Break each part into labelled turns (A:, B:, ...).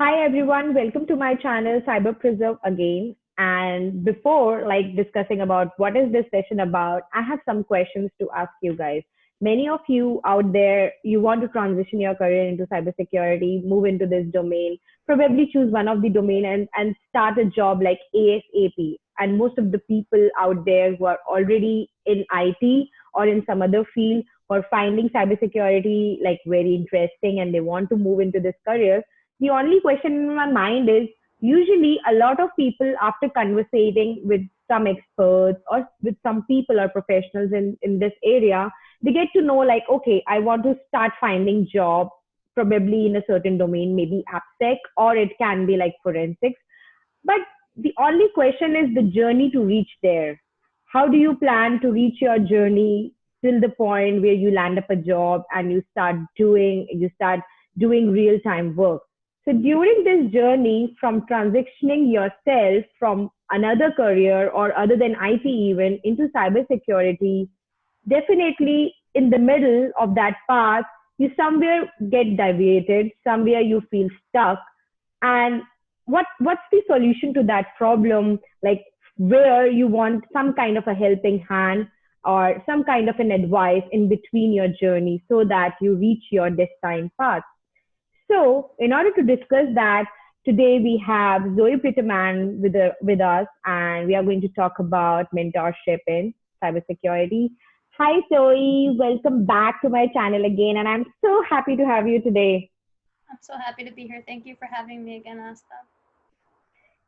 A: Hi everyone, welcome to my channel Cyber Preserve again. And before discussing about what is this session about, I have some questions to ask you guys. Many of you out there, you want to transition your career into cybersecurity, move into this domain, probably choose one of the domain and start a job like ASAP. And most of the people out there who are already in IT or in some other field or finding cybersecurity like very interesting and they want to move into this career, the only question in my mind is usually a lot of people after conversating with some experts or with some people or professionals in this area, they get to know like, okay, I want to start finding job probably in a certain domain, maybe AppSec, or it can be like forensics. But the only question is the journey to reach there. How do you plan to reach your journey till the point where you land up a job and you start doing real time work? So during this journey from transitioning yourself from another career or other than IT even into cybersecurity, definitely in the middle of that path, you somewhere get deviated, somewhere you feel stuck. And what's the solution to that problem? Like where you want some kind of a helping hand or some kind of an advice in between your journey so that you reach your destined path. So, in order to discuss that, today we have Zoe Braiterman with us, and we are going to talk about mentorship in cybersecurity. Hi, Zoe. Welcome back to my channel again, and I'm so happy to have you today.
B: I'm so happy to be here. Thank you for having me again, Asta.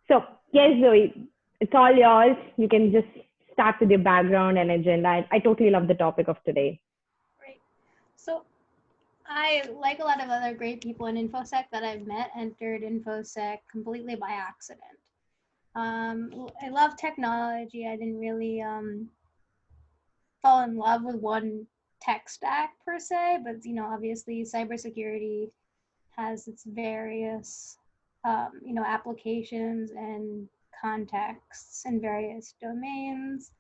A: So, yes, Zoe, it's all yours. You can just start with your background and agenda. I totally love the topic of today.
B: Great. So I, like a lot of other great people in InfoSec that I've met, entered InfoSec completely by accident. I love technology. I didn't really fall in love with one tech stack per se, but obviously cybersecurity has its various applications and contexts in various domains.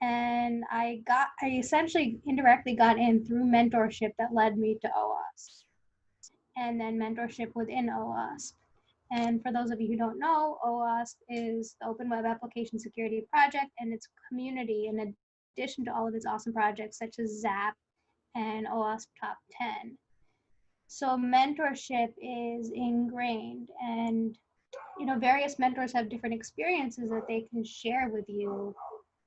B: And I essentially indirectly got in through mentorship that led me to OWASP, and then mentorship within OWASP. And for those of you who don't know, OWASP is the Open Web Application Security Project and its community, in addition to all of its awesome projects such as ZAP and OWASP Top 10. So mentorship is ingrained, and various mentors have different experiences that they can share with you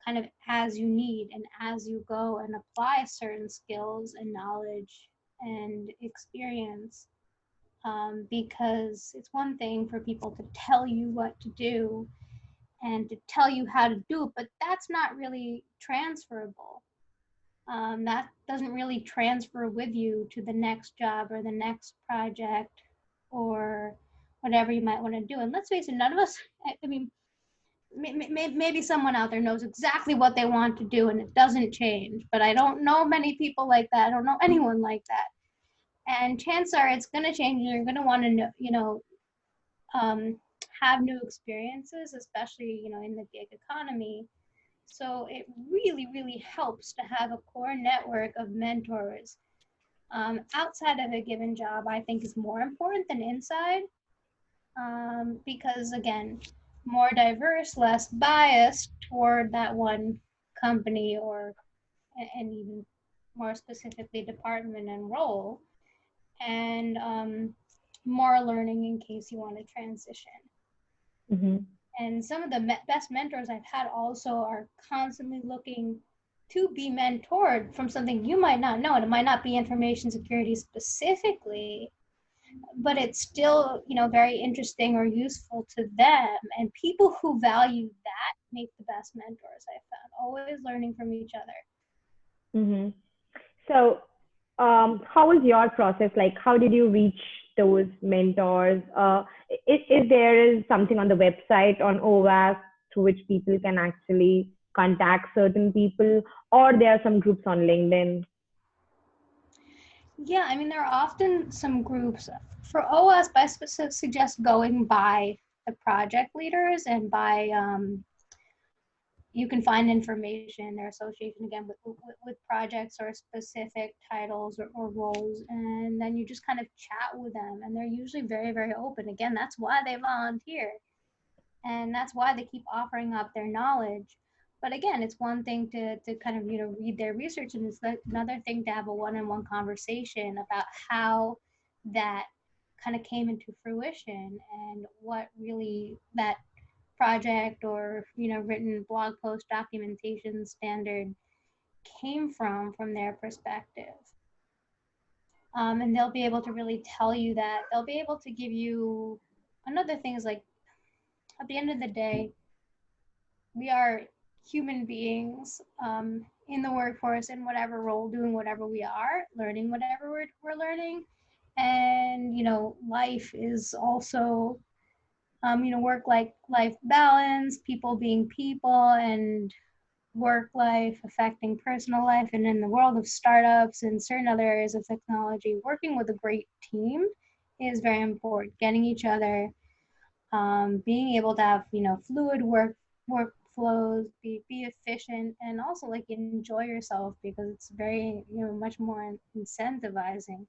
B: kind of as you need and as you go and apply certain skills and knowledge and experience. Because it's one thing for people to tell you what to do and to tell you how to do it, but that's not really transferable. That doesn't really transfer with you to the next job or the next project or whatever you might want to do. And let's face it, none of us, I mean, maybe someone out there knows exactly what they want to do and it doesn't change, but I don't know many people like that. I don't know anyone like that. And chances are it's going to change, and you're going to want to have new experiences, especially in the gig economy. So it really, really helps to have a core network of mentors outside of a given job. I think is more important than inside, because again, more diverse, less biased toward that one company and even more specifically department and role, and more learning in case you want to transition.
A: Mm-hmm.
B: And some of the best mentors I've had also are constantly looking to be mentored from something you might not know. And it might not be information security specifically, but it's still, very interesting or useful to them. And people who value that make the best mentors, I've found, always learning from each other.
A: Mm-hmm. So, how was your process? Like, how did you reach those mentors? Is there something on the website on OWASP through which people can actually contact certain people, or there are some groups on LinkedIn?
B: Yeah, I mean, there are often some groups. For OWASP, I suggest going by the project leaders and by, you can find information, their association again with projects or specific titles or roles, and then you just kind of chat with them, and they're usually very, very open. Again, that's why they volunteer, and that's why they keep offering up their knowledge. But again, it's one thing to kind of read their research, and it's another thing to have a one-on-one conversation about how that kind of came into fruition and what really that project or written blog post documentation standard came from their perspective. And they'll be able to really tell you that. They'll be able to give you another thing is like, at the end of the day, we are human beings in the workforce, in whatever role, doing whatever we are, learning whatever we're learning. And life is also work-life balance, people being people, and work life affecting personal life. And in the world of startups and certain other areas of technology, working with a great team is very important. Getting each other, being able to have fluid workflows, be efficient, and also like enjoy yourself, because it's very much more incentivizing.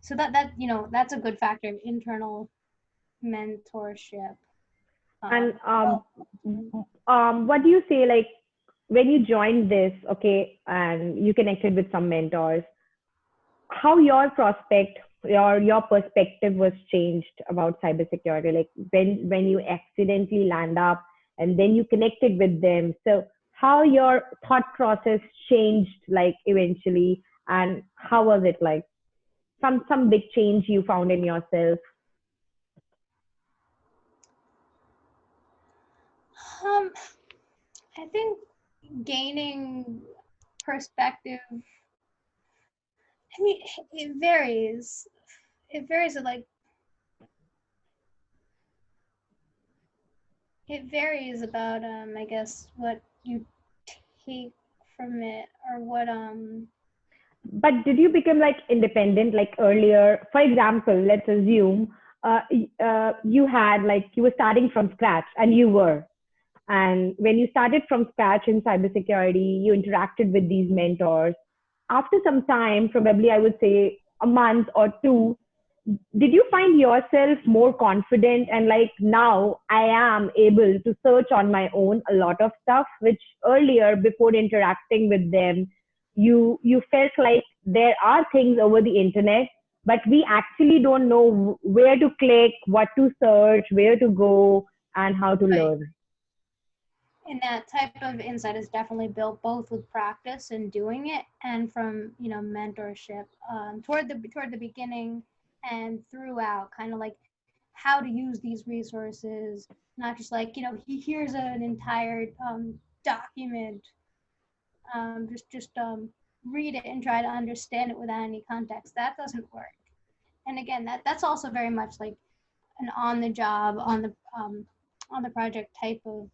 B: So that's a good factor of internal mentorship.
A: And
B: Well,
A: what do you say, like, when you joined this, okay, and you connected with some mentors, how your perspective was changed about cybersecurity? Like when you accidentally land up and then you connected with them. So how your thought process changed, like eventually, and how was it like? Some big change you found in yourself.
B: um, I think gaining perspective. I mean, it varies. It varies. It varies about I guess what you take from it, or what
A: But did you become like independent like earlier? For example, let's assume you had like you were starting from scratch and you were. And when you started from scratch in cybersecurity, you interacted with these mentors. After some time, probably I would say a month or two, did you find yourself more confident and like now I am able to search on my own a lot of stuff, which earlier before interacting with them, you felt like there are things over the internet, but we actually don't know where to click, what to search, where to go, and how to
B: right.
A: learn.
B: And that type of insight is definitely built both with practice and doing it, and from mentorship toward the beginning and throughout, kind of like how to use these resources, not just like here's an entire document, just read it and try to understand it without any context. That doesn't work. And again, that's also very much like an on the job, on the project type of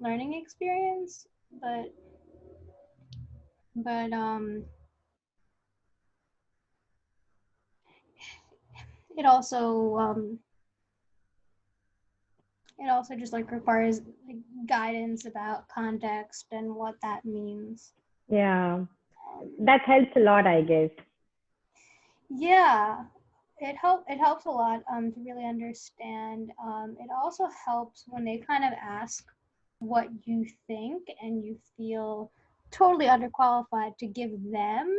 B: learning experience. But it also just like requires like guidance about context and what that means.
A: Yeah, that helps a lot, I guess.
B: Yeah, it helps a lot to really understand. It also helps when they kind of ask what you think and you feel totally underqualified to give them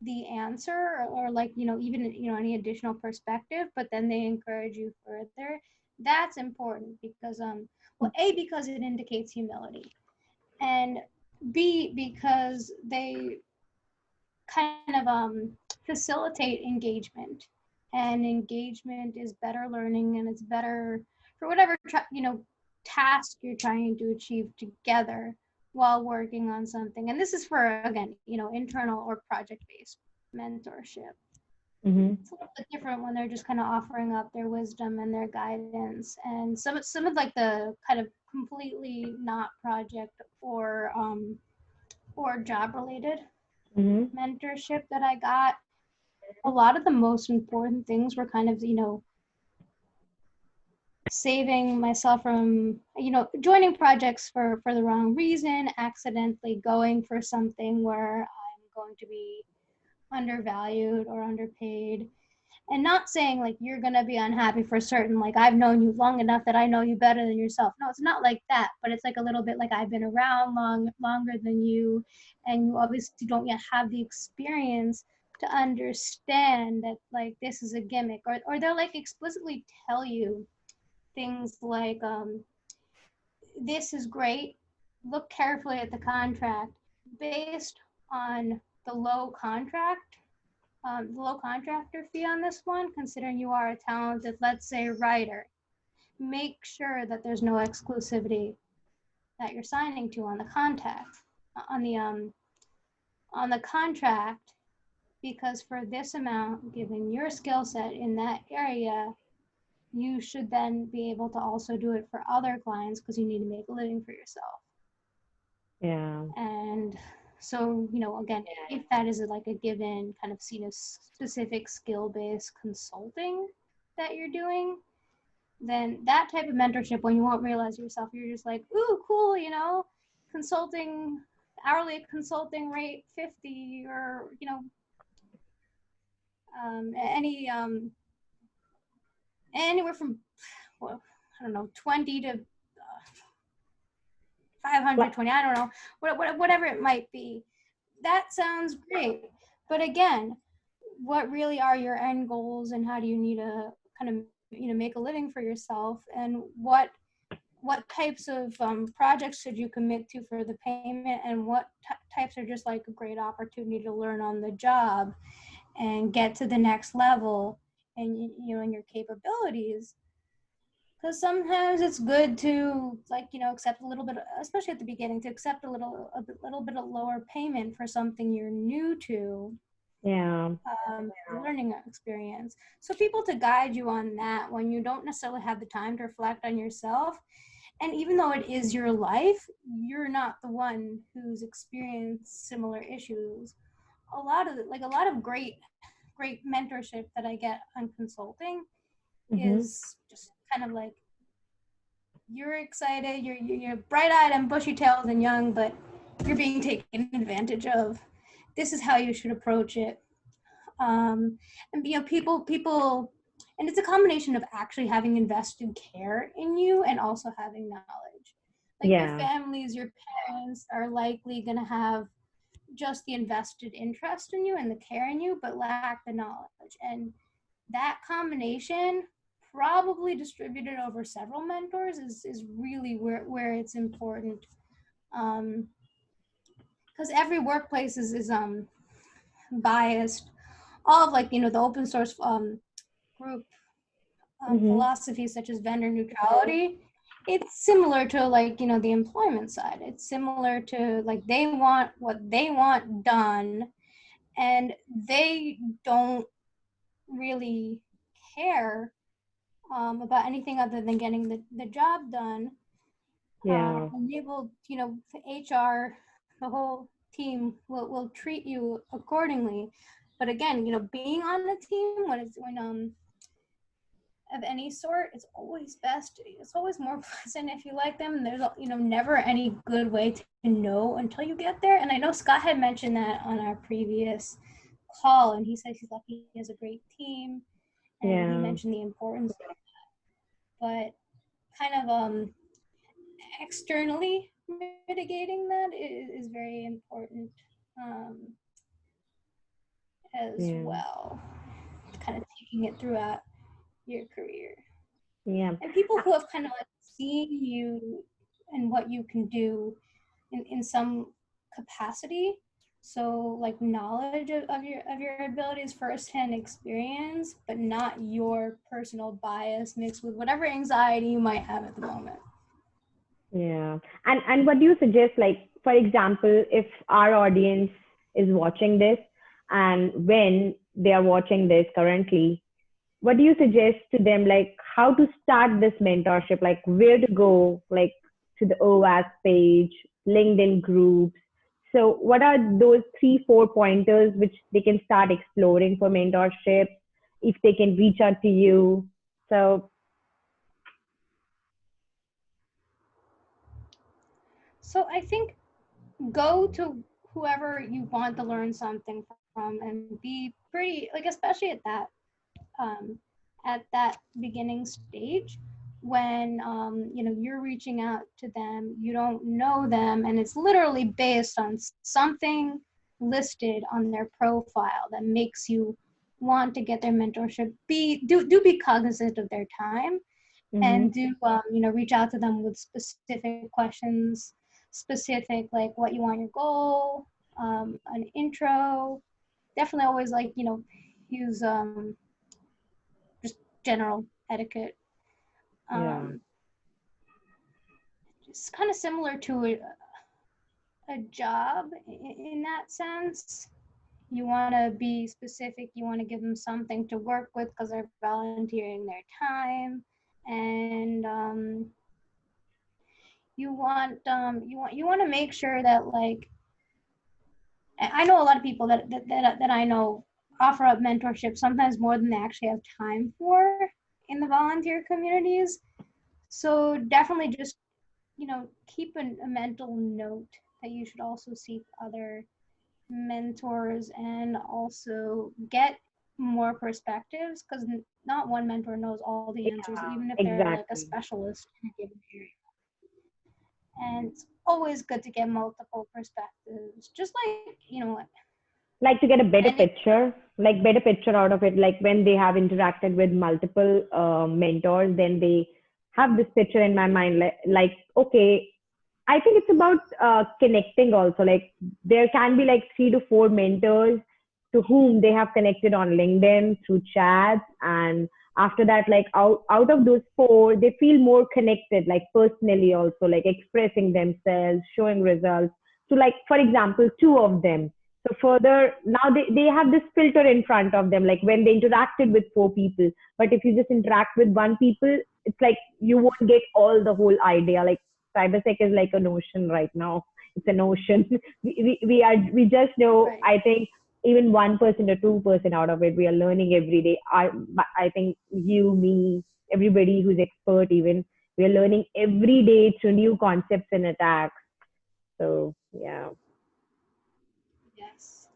B: the answer, or like even any additional perspective, but then they encourage you further. That's important because well, A, because it indicates humility, and B, because they kind of facilitate engagement, and engagement is better learning, and it's better for whatever task you're trying to achieve together while working on something. And this is for, again, internal or project based mentorship.
A: Mm-hmm.
B: It's a little bit different when they're just kind of offering up their wisdom and their guidance, and some of like the kind of completely not project or job related
A: Mm-hmm.
B: mentorship that I got. A lot of the most important things were kind of saving myself from, joining projects for the wrong reason, accidentally going for something where I'm going to be undervalued or underpaid. And not saying like you're going to be unhappy for certain, like I've known you long enough that I know you better than yourself. No, it's not like that, but it's like a little bit like I've been around longer than you, and you obviously don't yet have the experience to understand that like this is a gimmick, or they'll like explicitly tell you things like, this is great, look carefully at the contract. Based on the low contractor fee on this one, considering you are a talented, let's say, writer, make sure that there's no exclusivity that you're signing to on the on the contract, because for this amount, given your skill set in that area, you should then be able to also do it for other clients because you need to make a living for yourself.
A: Yeah.
B: And so, again, if that is like a given kind of specific skill-based consulting that you're doing, then that type of mentorship, when you won't realize yourself, you're just like, ooh, cool, consulting, hourly consulting rate 50, or, anywhere from, well, I don't know, 20 to 520, I don't know, whatever it might be. That sounds great. But again, what really are your end goals, and how do you need to kind of, make a living for yourself, and what types of projects should you commit to for the payment, and what types are just like a great opportunity to learn on the job and get to the next level, and in your capabilities. Because sometimes it's good to, like, accept a little bit, especially at the beginning, to accept a little bit of lower payment for something you're new to.
A: Yeah.
B: Learning experience. So people to guide you on that when you don't necessarily have the time to reflect on yourself. And even though it is your life, you're not the one who's experienced similar issues. A lot of great mentorship that I get on consulting is just kind of like, you're excited, you're bright-eyed and bushy-tailed and young, but you're being taken advantage of. This is how you should approach it. And people, and it's a combination of actually having invested care in you and also having knowledge. Like your families, your parents are likely going to have just the invested interest in you and the care in you, but lack the knowledge. And that combination, probably distributed over several mentors, is really where it's important. Because every workplace is biased. All of, like, the open source group philosophies such as vendor neutrality, it's similar to, like, the employment side. It's similar to, like, they want what they want done, and they don't really care about anything other than getting the job done. And they will, HR, the whole team will treat you accordingly. But again, being on the team when of any sort, it's always best. It's always more pleasant if you like them. There's never any good way to know until you get there. And I know Scott had mentioned that on our previous call, and he said he's lucky he has a great team, and he mentioned the importance of that. But kind of externally mitigating that is very important as well. Kind of taking it throughout your career.
A: Yeah.
B: And people who have kind of like seen you and what you can do in some capacity. So like knowledge of your abilities, firsthand experience, but not your personal bias mixed with whatever anxiety you might have at the moment.
A: Yeah. And what do you suggest, like, for example, if our audience is watching this, and when they are watching this currently, what do you suggest to them, like how to start this mentorship, like where to go, like to the OWASP page, LinkedIn groups? So what are those 3-4 pointers which they can start exploring for mentorship, if they can reach out to you? So
B: So I think go to whoever you want to learn something from and be pretty, like, especially um, at that beginning stage when you're reaching out to them, you don't know them, and it's literally based on something listed on their profile that makes you want to get their mentorship. Be cognizant of their time,
A: Mm-hmm.
B: and do reach out to them with specific questions, specific, like what you want your goal, an intro. Definitely always, like, use just general etiquette.
A: Yeah.
B: um it's kind of similar to a job in that sense. You want to be specific, you want to give them something to work with because they're volunteering their time. And you want to make sure that, like, I know a lot of people that I know offer up mentorship sometimes more than they actually have time for in the volunteer communities. So definitely just, keep a mental note that you should also seek other mentors and also get more perspectives, because not one mentor knows all the answers, even if they're like a
A: Exactly.
B: specialist in a given area. And it's always good to get multiple perspectives, just like,
A: Like to get a better
B: any.
A: picture, like better picture out of it. Like when they have interacted with multiple mentors, then they have this picture in my mind. Like okay, I think it's about connecting also. Like there can be like 3 to 4 mentors to whom they have connected on LinkedIn through chats, and after that, like out of those 4, they feel more connected, like personally also, like expressing themselves, showing results. So, like for example, 2 of them. So further, now they have this filter in front of them, like when they interacted with 4 people. But if you just interact with 1 people, it's like you won't get all the whole idea. Like cybersec is like an ocean right now. It's an ocean. We just know,
B: Right.
A: I think, even 1% or 2% out of it. We are learning every day. I think you, me, everybody who's expert, even we are learning every day through new concepts and attacks. So yeah.
B: Yes.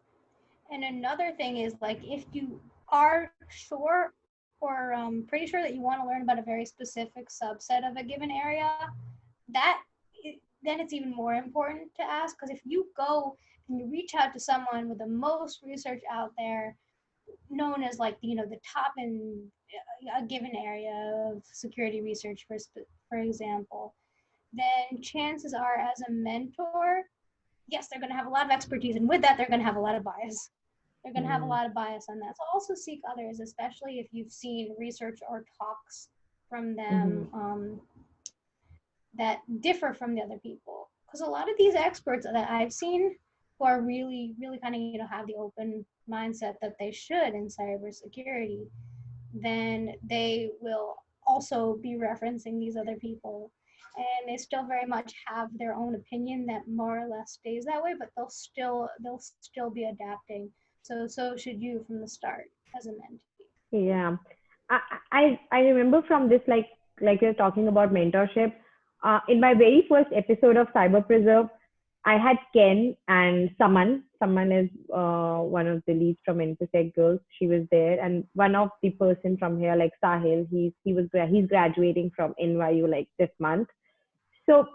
B: And another thing is, like, if you are sure or pretty sure that you want to learn about a very specific subset of a given area, that then it's even more important to ask, because if you go and you reach out to someone with the most research out there, known as, like, the top in a given area of security research, for example, then chances are, as a mentor, yes, they're going to have a lot of expertise, and with that, they're going to have a lot of bias. They're going to have a
A: Mm.
B: lot of bias on that. So also seek others, especially if you've seen research or talks from
A: Mm-hmm.
B: them that differ from the other people. Because a lot of these experts that I've seen, who are really, really kind of, have the open mindset that they should in cybersecurity, then they will also be referencing these other people. And they still very much have their own opinion that more or less stays that way, but they'll still be adapting. So should you from the start as a mentee.
A: Yeah, I remember from this, like you're talking about mentorship. In my very first episode of Cyber Preserve, I had Ken and Saman. Saman is one of the leads from Infosec Girls. She was there, and one of the person from here, like Sahil. He's graduating from NYU like this month. So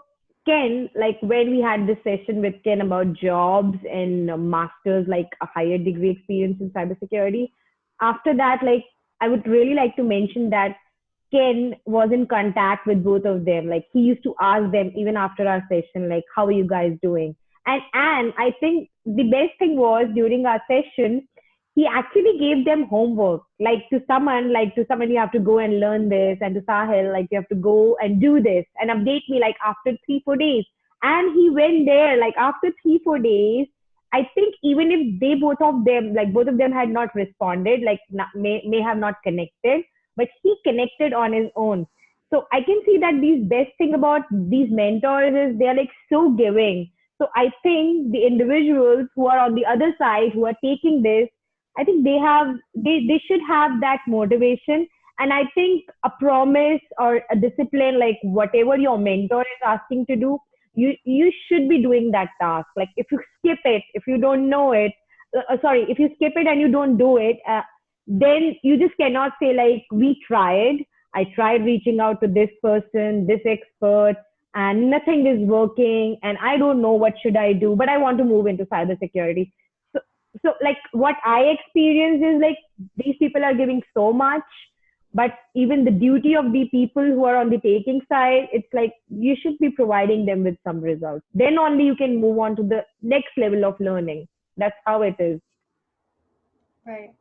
A: Ken, like when we had this session with Ken about jobs and masters, like a higher degree experience in cybersecurity, after that, like I would really like to mention that Ken was in contact with both of them. Like he used to ask them even after our session, like, how are you guys doing? And I think the best thing was during our session, he actually gave them homework. Like to someone, you have to go and learn this, and to Sahil, like you have to go and do this and update me like after 3 4 days. And he went there like after 3 4 days. I think even if both of them had not responded, like may have not connected, but he connected on his own. So I can see that these best thing about these mentors is they're like so giving. So I think the individuals who are on the other side who are taking this, I think they should have that motivation. And I think a promise or a discipline, like whatever your mentor is asking to do, you should be doing that task. Like if you skip it, if you don't know it, sorry, if you skip it and you don't do it, then you just cannot say like, we tried, I tried reaching out to this person, this expert, and nothing is working, and I don't know what should I do, but I want to move into cybersecurity. So, so like what I experience is like, these people are giving so much, but even the duty of the people who are on the taking side, it's like you should be providing them with some results. Then only you can move on to the next level of learning. That's how it is.
B: Right.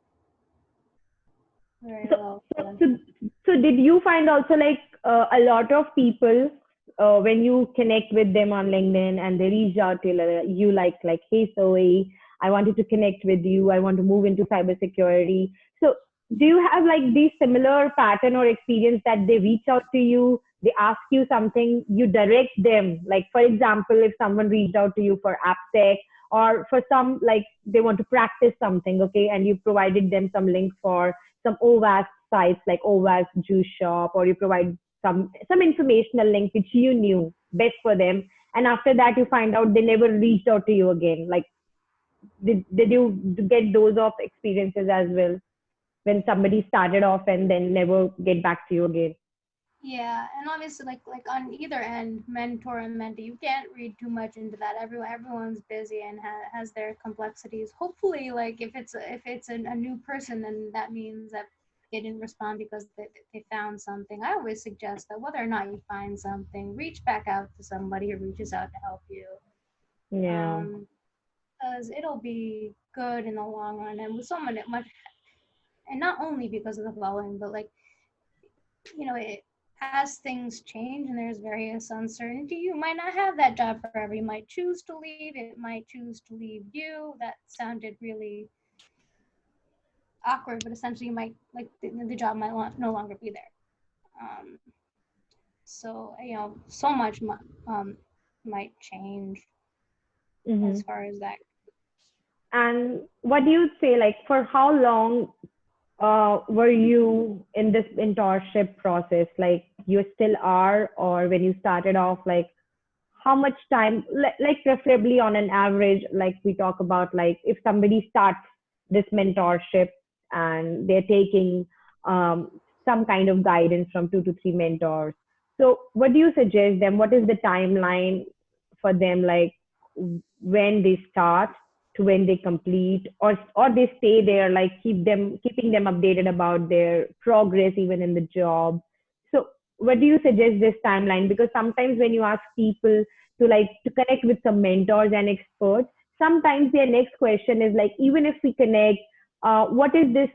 B: Very
A: So,
B: well
A: so,
B: said.
A: so, so did you find also like a lot of people when you connect with them on LinkedIn and they reach out to you like, hey Zoe, I wanted to connect with you. I want to move into cybersecurity. So do you have like these similar pattern or experience that they reach out to you, they ask you something, you direct them? Like for example, if someone reached out to you for AppSec, or for some like they want to practice something, okay, and you provided them some links for some OWASP sites like OWASP Juice Shop, or you provide some informational link which you knew best for them, and after that you find out they never reached out to you again. Like did you get those of experiences as well, when somebody started off and then never get back to you again?
B: Yeah, and obviously, like on either end, mentor and mentee, you can't read too much into that. Everyone's busy and has their complexities. Hopefully, like if it's a new person, then that means that they didn't respond because they found something. I always suggest that whether or not you find something, reach back out to somebody who reaches out to help you.
A: Yeah.
B: Um, because it'll be good in the long run, and with someone that much, and not only because of the following, but like it, as things change and there's various uncertainty, you might not have that job forever. You might choose to leave. It might choose to leave you. That sounded really awkward, but essentially, you might like the job might no longer be there. Um, so so much might change as
A: Mm-hmm.
B: far as that.
A: And what do you say, like for how long were you in this mentorship process? Like you still are, or when you started off, like how much time, like preferably on an average, like we talk about, like if somebody starts this mentorship and they're taking some kind of guidance from 2 to 3 mentors, so what do you suggest them? What is the timeline for them, like when they start to when they complete, or they stay there, like keeping them updated about their progress even in the job? So what do you suggest this timeline? Because sometimes when you ask people to connect with some mentors and experts, sometimes their next question is like, even if we connect, what is this,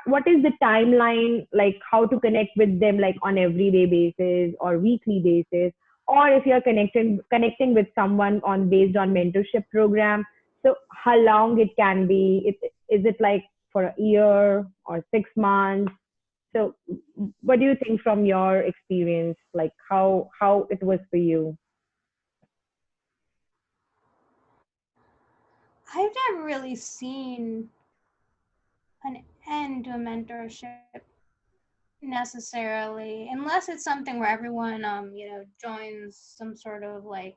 A: what is the timeline, like how to connect with them, like on everyday basis or weekly basis, or if you're connecting with someone on based on mentorship program, so how long it can be? Is it like for a year or 6 months? So what do you think from your experience, like how it was for you?
B: I've never really seen an end to a mentorship necessarily, unless it's something where everyone joins some sort of like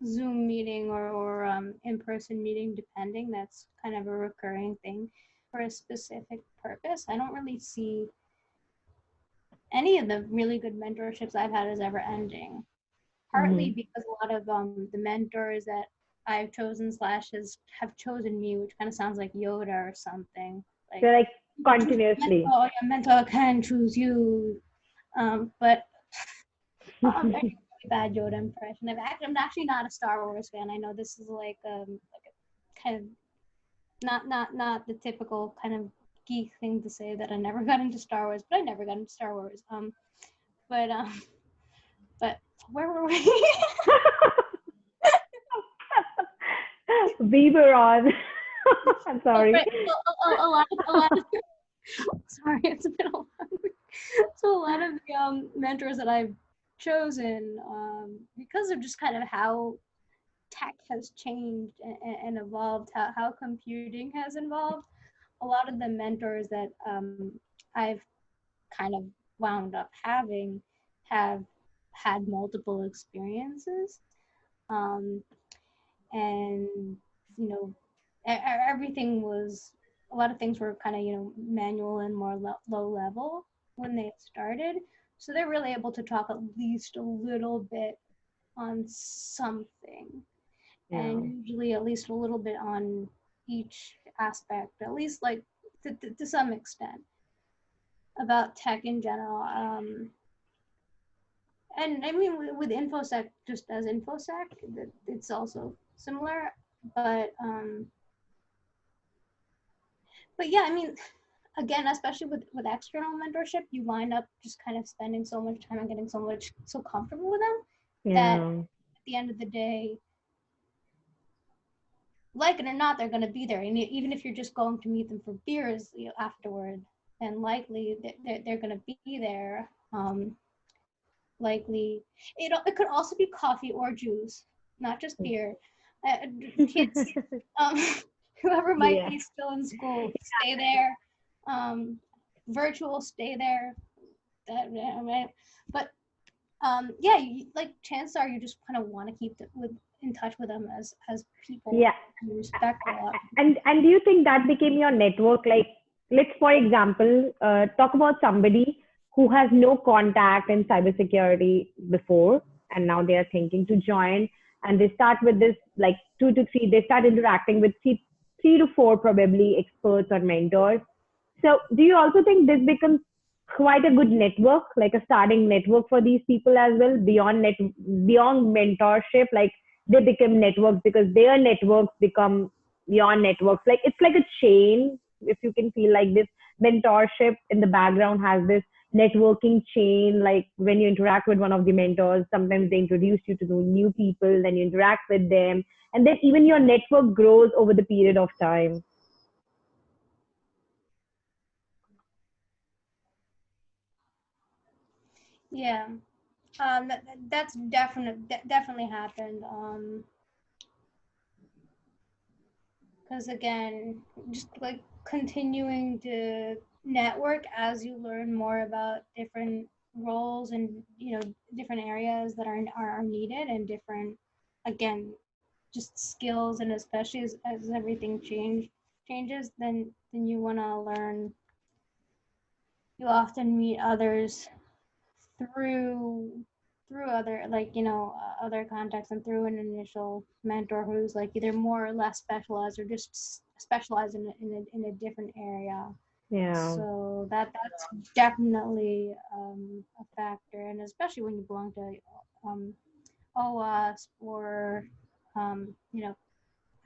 B: Zoom meeting or in-person meeting, depending. That's kind of a recurring thing for a specific purpose. I don't really see any of the really good mentorships I've had as ever ending. Partly
A: Mm-hmm.
B: because a lot of the mentors that I've chosen slash have chosen me, which kind of sounds like Yoda or something. Like
A: So like
B: you choose your
A: continuously.
B: mentor, your mentor can choose you. But I'm very bad Yoda impression. I'm actually not a Star Wars fan. I know this is like a kind of not the typical kind of geek thing to say that I never got into Star Wars, but I never got into Star Wars. But but where were we?
A: We were on. I'm
B: Oh,
A: sorry.
B: right. A lot of sorry, it's been a long week. So a lot of the mentors that I've chosen, because of just kind of how tech has changed and evolved, how computing has evolved, a lot of the mentors that I've kind of wound up having have had multiple experiences. um, and you know, everything was, a lot of things were kind of, manual and more low level when they started. So they're really able to talk at least a little bit on something,
A: Yeah.
B: and usually at least a little bit on each aspect, at least like to some extent, about tech in general. And I mean, with infosec, just as infosec, it's also similar. But yeah, I mean, again, especially with external mentorship, you wind up just kind of spending so much time and getting so comfortable with them that
A: Yeah.
B: at the end of the day, like it or not, they're going to be there. And even if you're just going to meet them for beers, afterward, then likely they're going to be there. Likely, it could also be coffee or juice, not just beer. Kids, um, whoever might
A: Yeah.
B: be still in school, stay there. Um, Virtual, stay there. Right? But yeah, like chances are you just kind of want to keep in touch with them as people
A: Yeah.
B: you respect a lot.
A: And do you think that became your network? Like, let's for example talk about somebody who has no contact in cybersecurity before, and now they are thinking to join, and they start with this like 2 to 3. They start interacting with three to four probably experts or mentors. So do you also think this becomes quite a good network, like a starting network for these people as well, beyond mentorship? Like they become networks because their networks become your networks. Like it's like a chain, if you can feel like this. Mentorship in the background has this networking chain. Like when you interact with one of the mentors, sometimes they introduce you to new people, then you interact with them, and then even your network grows over the period of time.
B: Yeah, that's definitely happened. Because again, just like continuing to network as you learn more about different roles and different areas that are needed, and different, again, just skills, and especially as everything changes, then you want to learn. You often meet others through other, like, other contacts, and through an initial mentor who's like either more or less specialized, or just specialized in a different area.
A: Yeah.
B: So that's definitely a factor, and especially when you belong to OWASP or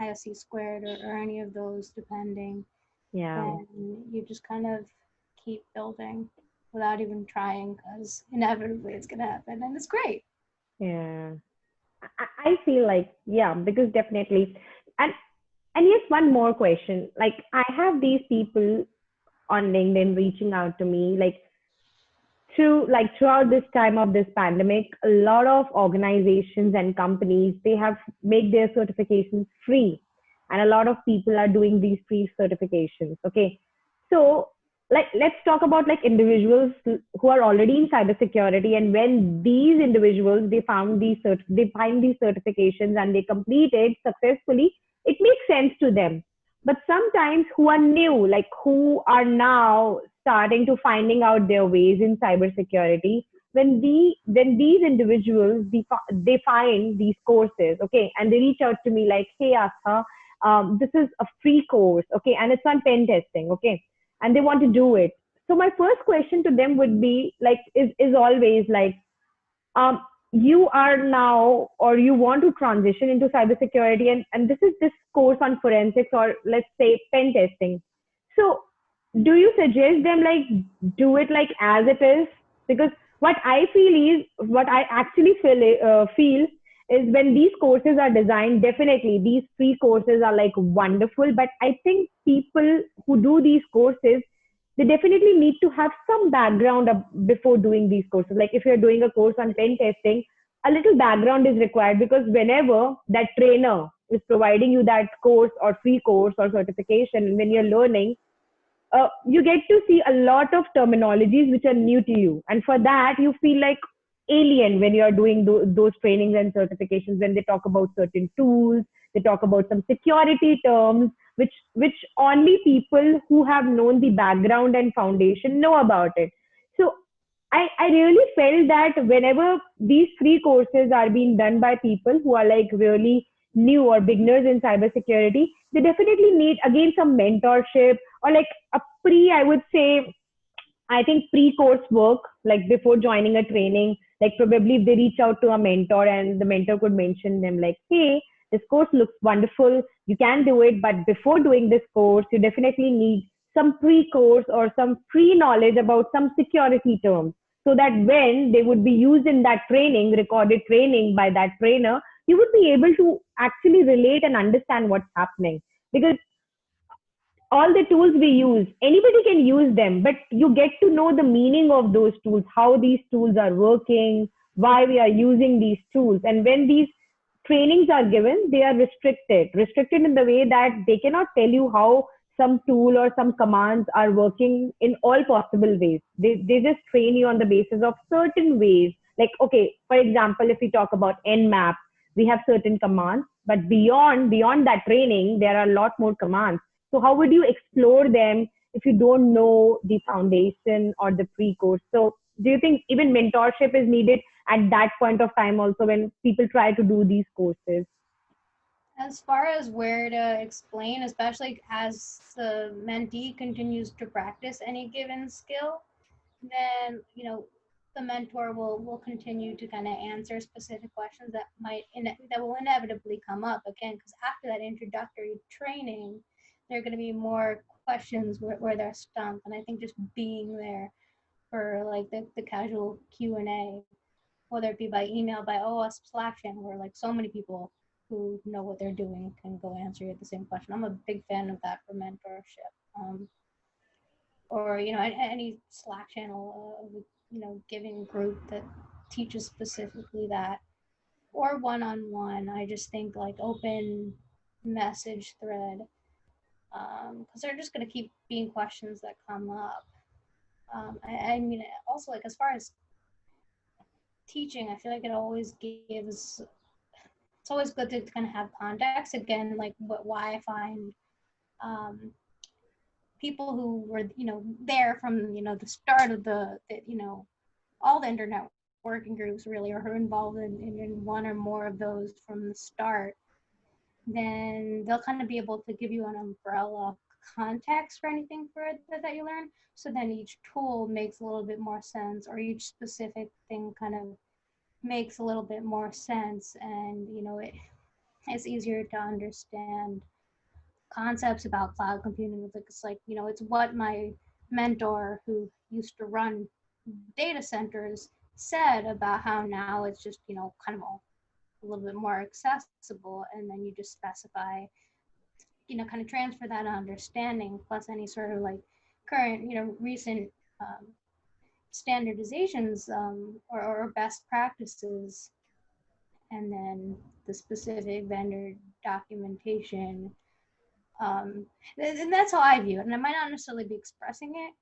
B: ISC squared, or any of those, depending,
A: Yeah.
B: then you just kind of keep building without even trying, because inevitably it's going to happen, and it's great.
A: Yeah. I feel like, yeah, because definitely. And yes, one more question. Like I have these people on LinkedIn reaching out to me, like throughout this time of this pandemic, a lot of organizations and companies, they have made their certifications free, and a lot of people are doing these free certifications. Okay, so like let's talk about like individuals who are already in cybersecurity, and when these individuals they find these certifications and they complete it successfully, it makes sense to them. But sometimes who are new, like who are now starting to finding out their ways in cybersecurity, when these individuals they find these courses, okay, and they reach out to me like, hey Astha, this is a free course, okay, and it's on pen testing, okay, and they want to do it. So my first question to them would be like, is always like, um, you are now, or you want to transition into cybersecurity, and this is this course on forensics, or let's say pen testing. So do you suggest them like do it like as it is? Because what I actually feel is when these courses are designed, definitely these free courses are like wonderful, but I think people who do these courses, they definitely need to have some background before doing these courses. Like if you're doing a course on pen testing, a little background is required, because whenever that trainer is providing you that course or free course or certification, when you're learning, you get to see a lot of terminologies which are new to you. And for that, you feel like, alien when you are doing those trainings and certifications, when they talk about certain tools, they talk about some security terms, which only people who have known the background and foundation know about it. So I really felt that whenever these free courses are being done by people who are like really new or beginners in cybersecurity, they definitely need again some mentorship or like a I would say, I think pre-course work, like before joining a training, like probably if they reach out to a mentor and the mentor could mention them like, hey, this course looks wonderful. You can do it. But before doing this course, you definitely need some pre-course or some pre-knowledge about some security terms so that when they would be used in that training, recorded training by that trainer, you would be able to actually relate and understand what's happening. Because all the tools we use, anybody can use them, but you get to know the meaning of those tools, how these tools are working, why we are using these tools. And when these trainings are given, they are restricted in the way that they cannot tell you how some tool or some commands are working in all possible ways. They just train you on the basis of certain ways. Like, okay, for example, if we talk about nmap, we have certain commands, but beyond that training, there are a lot more commands. So how would you explore them if you don't know the foundation or the pre-course? So do you think even mentorship is needed at that point of time also when people try to do these courses?
B: As far as where to explain, especially as the mentee continues to practice any given skill, then the mentor will continue to kind of answer specific questions that will inevitably come up again, because after that introductory training, there are going to be more questions where they're stumped. And I think just being there for like the casual Q&A, whether it be by email, by OS Slack channel, where like so many people who know what they're doing can go answer you the same question. I'm a big fan of that for mentorship. Or any Slack channel, giving group that teaches specifically that, or one-on-one. I just think like open message thread, because they're just going to keep being questions that come up. I mean, also like as far as teaching, I feel like it always gives. It's always good to kind of have context again, like why I find people who were there from the start of the all the internet working groups really, or who are involved in one or more of those from the start, then they'll kind of be able to give you an umbrella context for anything further that you learn. So then each tool makes a little bit more sense, or each specific thing kind of makes a little bit more sense, and it's easier to understand concepts about cloud computing. It's like it's what my mentor who used to run data centers said about how now it's just kind of a little bit more accessible, and then you just specify kind of transfer that understanding plus any sort of like current recent standardizations, or best practices, and then the specific vendor documentation. And that's how I view it, and I might not necessarily be expressing it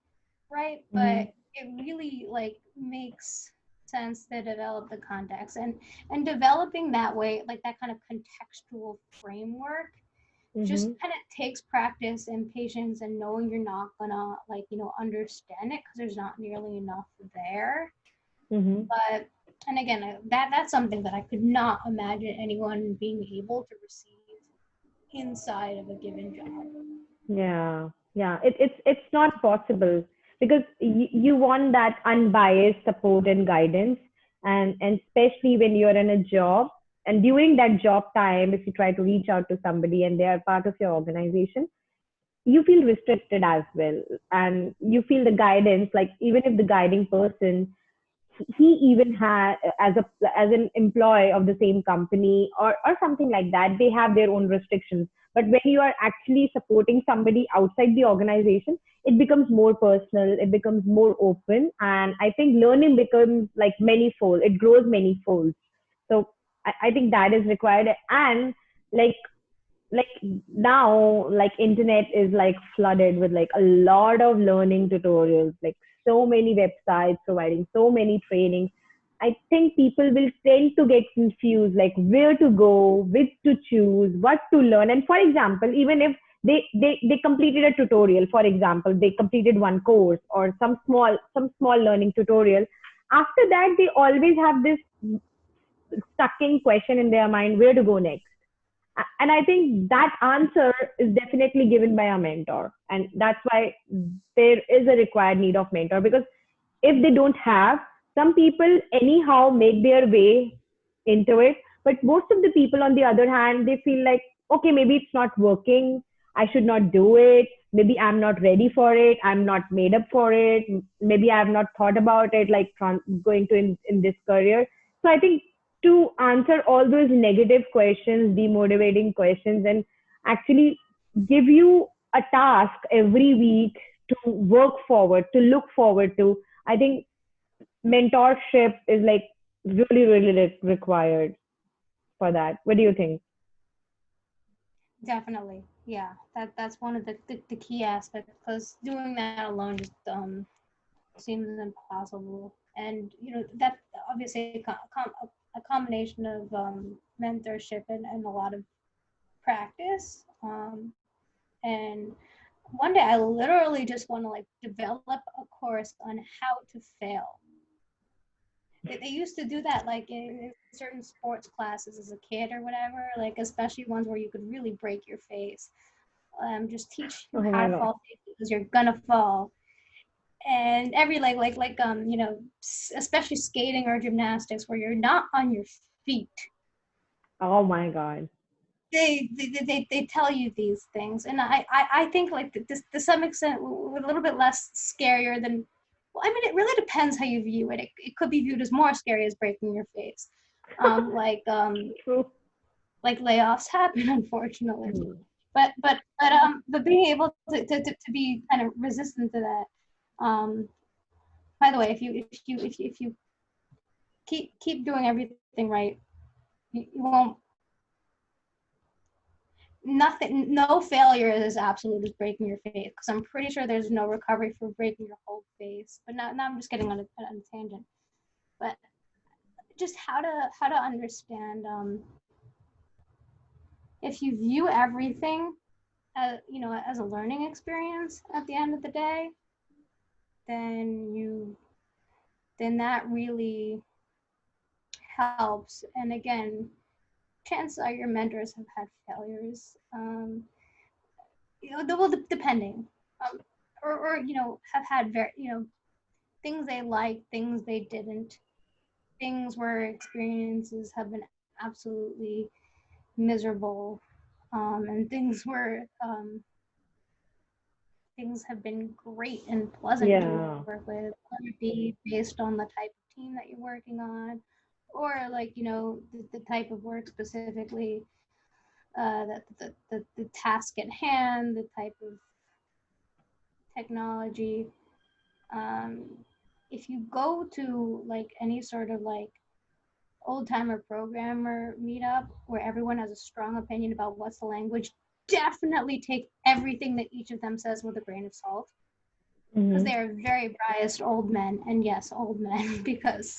B: right,
A: Mm-hmm.
B: but it really like makes sense to develop the context, and developing that way, like that kind of contextual framework, just
A: Mm-hmm.
B: kind of takes practice and patience, and knowing you're not gonna like understand it because there's not nearly enough there.
A: Mm-hmm.
B: But and again, that's something that I could not imagine anyone being able to receive inside of a given job.
A: Yeah, yeah. It's not possible because you want that unbiased support and guidance, and especially when you're in a job and during that job time, if you try to reach out to somebody and they are part of your organization, you feel restricted as well, and you feel the guidance. Like even if the guiding person he even had as an employee of the same company or something like that, they have their own restrictions. But when you are actually supporting somebody outside the organization, it becomes more personal, it becomes more open, and I think learning becomes like manyfold, it grows manyfold. So I think that is required. And like like now, like internet is like flooded with like a lot of learning tutorials, like so many websites providing so many trainings. I think people will tend to get confused, like where to go, which to choose, what to learn. And for example, even if they completed a tutorial, for example, they completed one course or some small learning tutorial. After that, they always have this stucking question in their mind, where to go next. And I think that answer is definitely given by a mentor. And that's why there is a required need of mentor, because if they don't have, some people anyhow make their way into it. But most of the people, on the other hand, they feel like, okay, maybe it's not working. I should not do it. Maybe I'm not ready for it. I'm not made up for it. Maybe I have not thought about it, like going to in this career. So I think to answer all those negative questions, demotivating questions, and actually give you a task every week to work forward, to look forward to, I think mentorship is like really, really required for that. What do you think?
B: Definitely, yeah. That's one of the key aspects, because doing that alone just seems impossible. And that obviously a combination of mentorship and a lot of practice. And one day I literally just want to like develop a course on how to fail. They used to do that like in certain sports classes as a kid or whatever, like especially ones where you could really break your face. Just teach you
A: Oh
B: how
A: my
B: to
A: god.
B: fall safely because you're gonna fall. And every especially skating or gymnastics where you're not on your feet,
A: Oh my god.
B: they tell you these things. And I think like this to some extent a little bit less scarier than, well, I mean, it really depends how you view it. It could be viewed as more scary as breaking your face. um like um
A: True.
B: like layoffs happen, unfortunately.
A: Hmm.
B: But being able to be kind of resistant to that. By the way, if you keep doing everything right, you won't, nothing, no failure is absolute as breaking your face, because I'm pretty sure there's no recovery for breaking your whole face. But now I'm just getting on a tangent. But just how to understand, if you view everything as as a learning experience at the end of the day, then that really helps. And again, chances are your mentors have had failures. Well, depending, um, or have had very things they liked, things they didn't, things where experiences have been absolutely miserable, and things where things have been great and pleasant to
A: Yeah.
B: work with, whether it be based on the type of team that you're working on, or like the type of work specifically, the task at hand, the type of technology. Um, if you go to like any sort of like old timer programmer meetup where everyone has a strong opinion about what's the language, definitely take everything that each of them says with a grain of salt, because
A: Hmm.
B: they are very biased old men. And yes, old men, because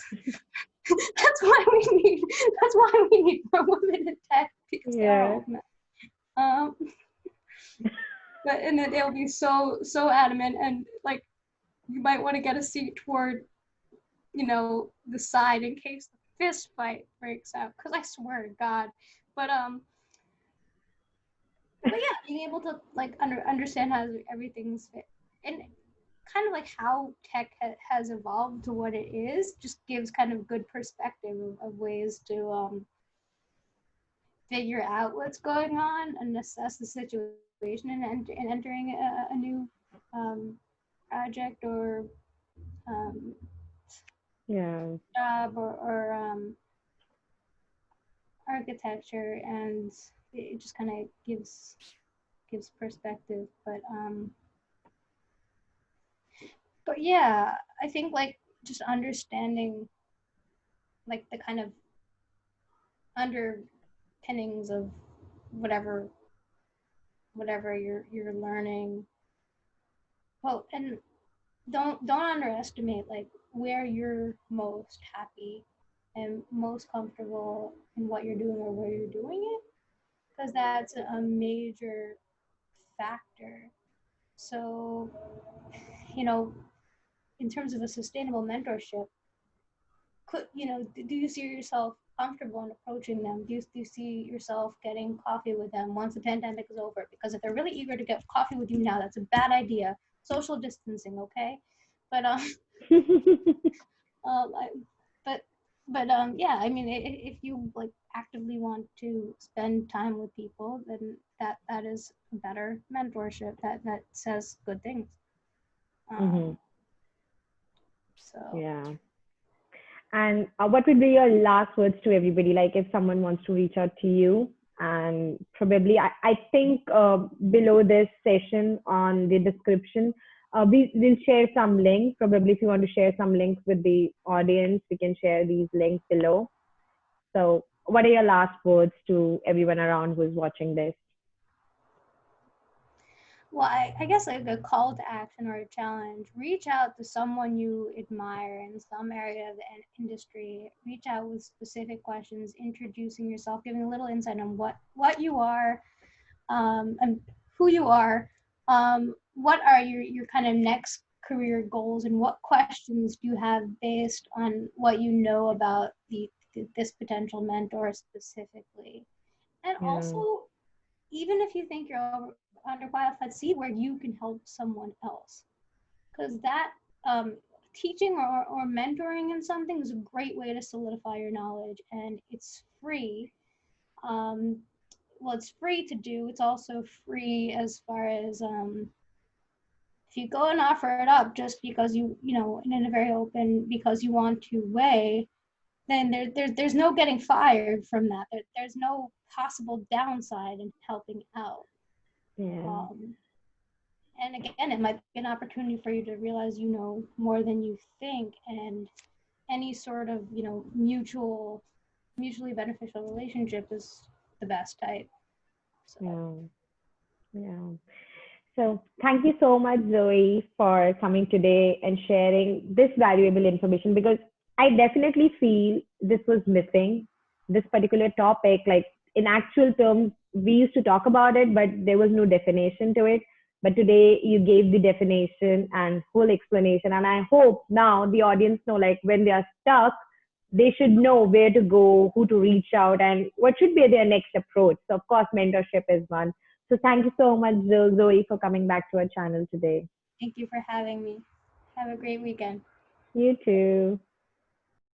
B: that's why we need more women in tech, because they are
A: Yeah.
B: old men. Um, and then they'll be so adamant, and like you might want to get a seat toward the side in case the fist fight breaks out, because I swear to God. But yeah, being able to like understand how everything's fit, and kind of like how tech has evolved to what it is, just gives kind of good perspective of ways to figure out what's going on and assess the situation, and entering a new um, project or um,
A: Yeah.
B: job, or architecture. And it just kind of gives perspective. But yeah, I think like just understanding like the kind of underpinnings of whatever you're learning. Well, and don't underestimate like where you're most happy and most comfortable in what you're doing or where you're doing it, because that's a major factor. So, you know, in terms of a sustainable mentorship, do you see yourself comfortable in approaching them? Do you see yourself getting coffee with them once the pandemic is over? Because if they're really eager to get coffee with you now, that's a bad idea. Social distancing, okay? But um, I, but yeah. I mean, if you like actively want to spend time with people, then that is a better mentorship that says good things.
A: Mm-hmm.
B: Um, so
A: Yeah. And what would be your last words to everybody? Like if someone wants to reach out to you, and probably I think below this session on the description, we will share some links. Probably if you want to share some links with the audience, we can share these links below. So what are your last words to everyone around who is watching this?
B: Well, I guess like a call to action or a challenge, reach out to someone you admire in some area of the industry. Reach out with specific questions, introducing yourself, giving a little insight on what you are, and who you are. What are your kind of next career goals, and what questions do you have based on what you know about this potential mentor specifically? And
A: Yeah,
B: also, even if you think you're underqualified, see where you can help someone else. Because that teaching or mentoring in something is a great way to solidify your knowledge, and it's free. Um, well, it's free to do. It's also free as far as if you go and offer it up just because in a very open because you want to weigh, then there's no getting fired from that. There's no possible downside in helping out.
A: yeah,
B: Um, and again, it might be an opportunity for you to realize you know more than you think, and any sort of mutually beneficial relationship is the best type. So
A: yeah, yeah. So thank you so much, Zoe, for coming today and sharing this valuable information, because I definitely feel this was missing, this particular topic. Like in actual terms, we used to talk about it, but there was no definition to it. But today you gave the definition and whole explanation. And I hope now the audience know, like when they are stuck, they should know where to go, who to reach out, and what should be their next approach. So of course, mentorship is one. So thank you so much, Zoe, for coming back to our channel today.
B: thank you for having me. Have a great weekend.
A: You too.